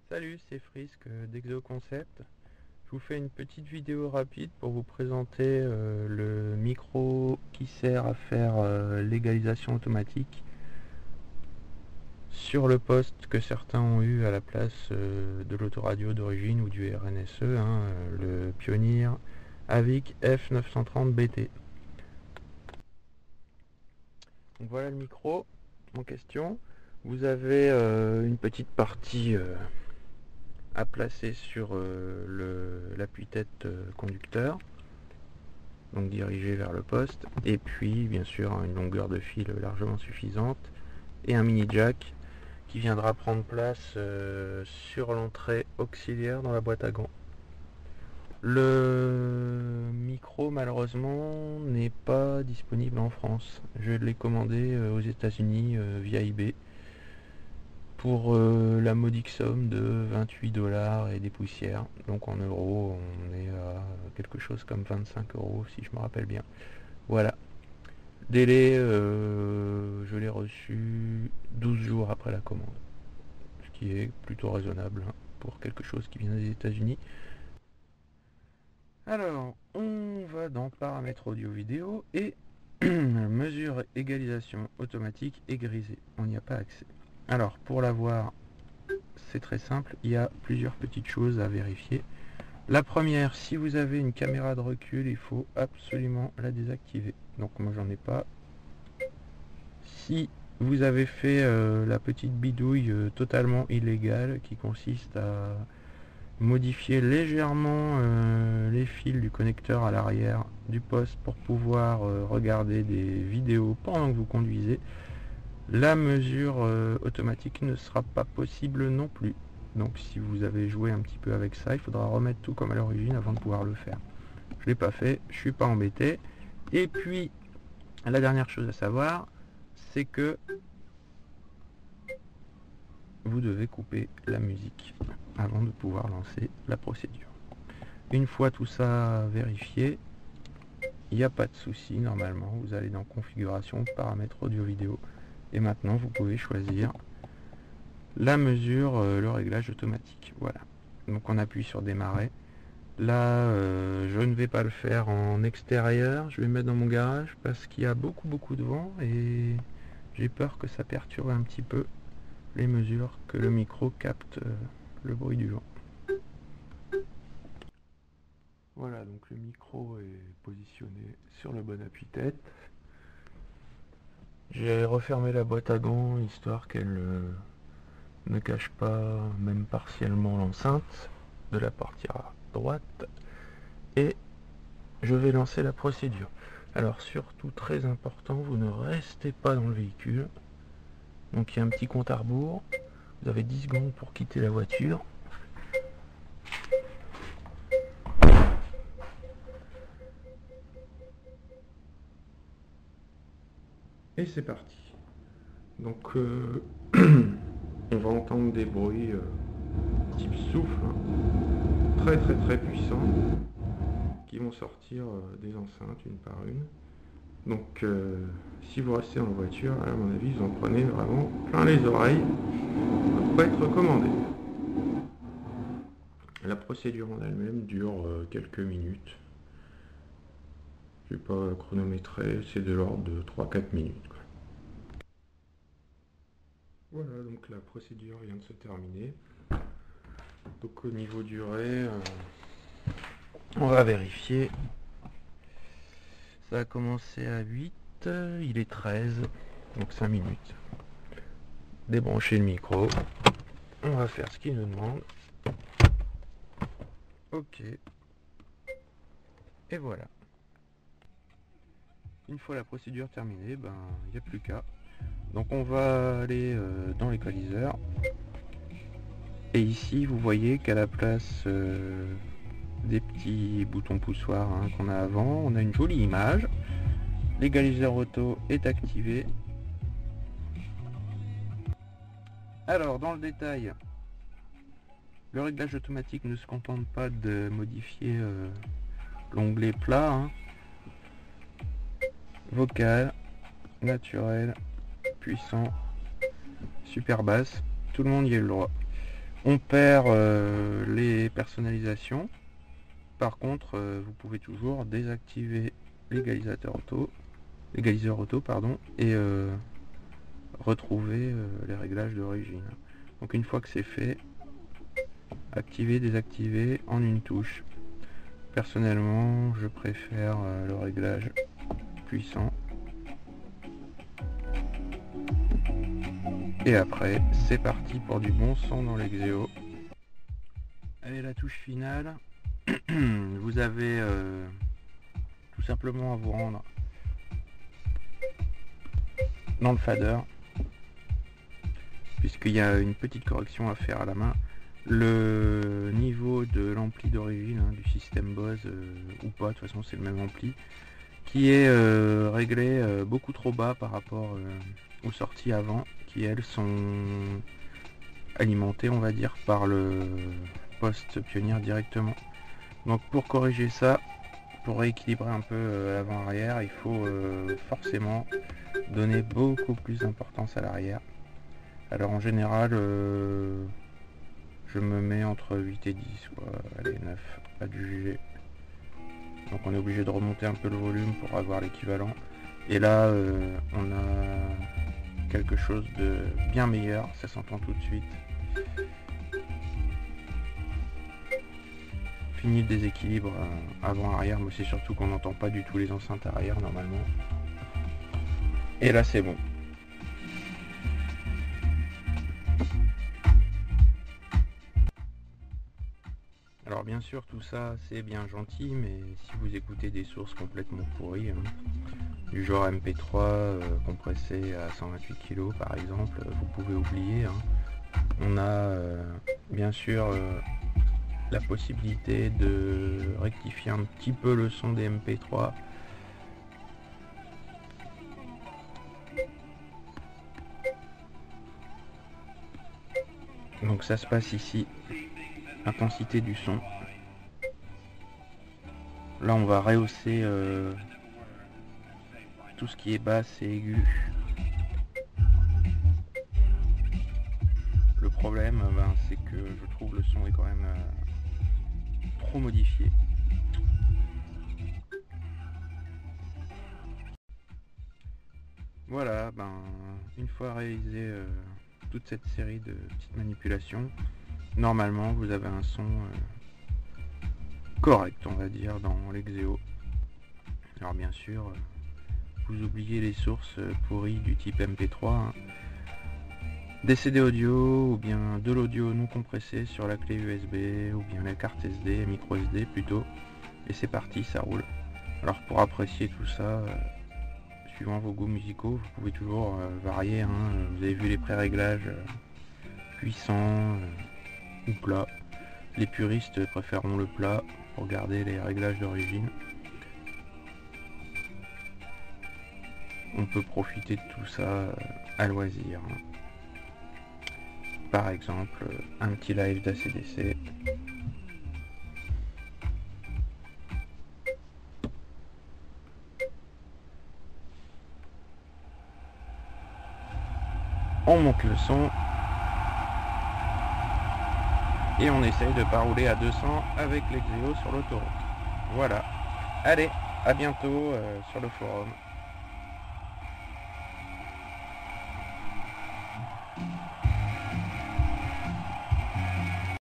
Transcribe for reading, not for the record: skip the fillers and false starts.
Salut, c'est Frisk d'Exoconcept. Je vous fais une petite vidéo rapide pour vous présenter le micro qui sert à faire l'égalisation automatique sur le poste que certains ont eu à la place de l'autoradio d'origine ou du RNSE, le Pioneer Avic F930 BT. Donc voilà le micro en question. Vous avez une petite partie à placer sur l'appui-tête conducteur, donc dirigé vers le poste, et puis bien sûr une longueur de fil largement suffisante et un mini jack qui viendra prendre place sur l'entrée auxiliaire dans la boîte à gants. Le micro malheureusement n'est pas disponible en France. Je l'ai commandé aux États-Unis via eBay pour la modique somme de 28 $ et des poussières. Donc en euros, on est à quelque chose comme 25 € si je me rappelle bien. Voilà. Délai, je l'ai reçu 12 jours après la commande. Ce qui est plutôt raisonnable pour quelque chose qui vient des États-Unis. Alors, on va dans paramètres audio-vidéo et mesure égalisation automatique et grisée. On n'y a pas accès. Alors, pour l'avoir, c'est très simple, il y a plusieurs petites choses à vérifier. La première, si vous avez une caméra de recul, il faut absolument la désactiver. Donc moi j'en ai pas. Si vous avez fait la petite bidouille totalement illégale qui consiste à modifier légèrement les fils du connecteur à l'arrière du poste pour pouvoir regarder des vidéos pendant que vous conduisez, la mesure automatique ne sera pas possible non plus. Donc si vous avez joué un petit peu avec ça, il faudra remettre tout comme à l'origine avant de pouvoir le faire. Je l'ai pas fait, je suis pas embêté. Et puis la dernière chose à savoir, c'est que vous devez couper la musique avant de pouvoir lancer la procédure. Une fois tout ça vérifié, il n'y a pas de souci normalement. Vous allez dans configuration, paramètres audio-vidéo. Et maintenant vous pouvez choisir la mesure, le réglage automatique. Voilà. Donc on appuie sur démarrer. Là je ne vais pas le faire en extérieur, je vais le mettre dans mon garage parce qu'il y a beaucoup de vent et j'ai peur que ça perturbe un petit peu les mesures, que le micro capte le bruit du vent. Voilà, donc le micro est positionné sur le bon appui-tête. J'ai refermé la boîte à gants histoire qu'elle ne cache pas même partiellement l'enceinte de la portière droite, et je vais lancer la procédure. Alors surtout très important, vous ne restez pas dans le véhicule. Donc il y a un petit compte à rebours, vous avez 10 secondes pour quitter la voiture. Et c'est parti. Donc on va entendre des bruits type souffle, très puissants, qui vont sortir des enceintes une par une. Donc si vous restez dans la voiture, à mon avis vous en prenez vraiment plein les oreilles. Ça ne peut pas être recommandé. La procédure en elle-même dure quelques minutes. Je ne vais pas chronométrer, c'est de l'ordre de 3-4 minutes. Voilà, donc la procédure vient de se terminer. Donc au niveau durée, on va vérifier. Ça a commencé à 8, il est 13, donc 5 minutes. Débrancher le micro. On va faire ce qu'il nous demande. Ok. Et voilà. Une fois la procédure terminée, ben il n'y a plus qu'à. Donc on va aller dans l'équaliseur. Et ici vous voyez qu'à la place des petits boutons poussoirs qu'on a avant, on a une jolie image. L'égaliseur auto est activé. Alors dans le détail, le réglage automatique ne se contente pas de modifier l'onglet plat, vocal, naturel, puissant, super basse, tout le monde y a le droit. On perd les personnalisations. Par contre, vous pouvez toujours désactiver l'égaliseur auto, pardon, et retrouver les réglages d'origine. Donc une fois que c'est fait, activer, désactiver en une touche. Personnellement, je préfère le réglage puissant. Et après, c'est parti pour du bon son dans l'Exeo. Allez, la touche finale. Vous avez tout simplement à vous rendre dans le fader, puisqu'il y a une petite correction à faire à la main. Le niveau de l'ampli d'origine du système Bose ou pas, de toute façon c'est le même ampli, qui est réglé beaucoup trop bas par rapport aux sorties avant, qui elles sont alimentées, on va dire, par le poste Pioneer directement. Donc pour corriger ça, pour rééquilibrer un peu l'avant-arrière, il faut forcément donner beaucoup plus d'importance à l'arrière. Alors en général, je me mets entre 8 et 10, quoi. Allez, 9, pas du juger. Donc on est obligé de remonter un peu le volume pour avoir l'équivalent. Et là, on a quelque chose de bien meilleur, ça s'entend tout de suite. Fini le déséquilibre avant-arrière, mais c'est surtout qu'on n'entend pas du tout les enceintes arrière normalement. Et là c'est bon. Alors bien sûr tout ça c'est bien gentil, mais si vous écoutez des sources complètement pourries, du genre MP3 compressé à 128 kg par exemple, vous pouvez oublier. On a bien sûr la possibilité de rectifier un petit peu le son des MP3. Donc ça se passe ici, intensité du son. Là on va rehausser tout ce qui est basse et aigu. Le problème c'est que je trouve le son est quand même trop modifié. Voilà, une fois réalisé toute cette série de petites manipulations, normalement vous avez un son correct, on va dire, dans l'Exeo. Alors bien sûr, vous oubliez les sources pourries du type MP3, des CD audio ou bien de l'audio non compressé sur la clé USB ou bien la carte SD, micro SD plutôt, et c'est parti, ça roule. Alors pour apprécier tout ça, suivant vos goûts musicaux, vous pouvez toujours varier. Vous avez vu les pré-réglages puissants ou plat. Les puristes préféreront le plat pour garder les réglages d'origine. On peut profiter de tout ça à loisir. Par exemple, un petit live d'ACDC. On monte le son et on essaye de pas rouler à 200 avec l'Exeo sur l'autoroute. Voilà. Allez, à bientôt sur le forum.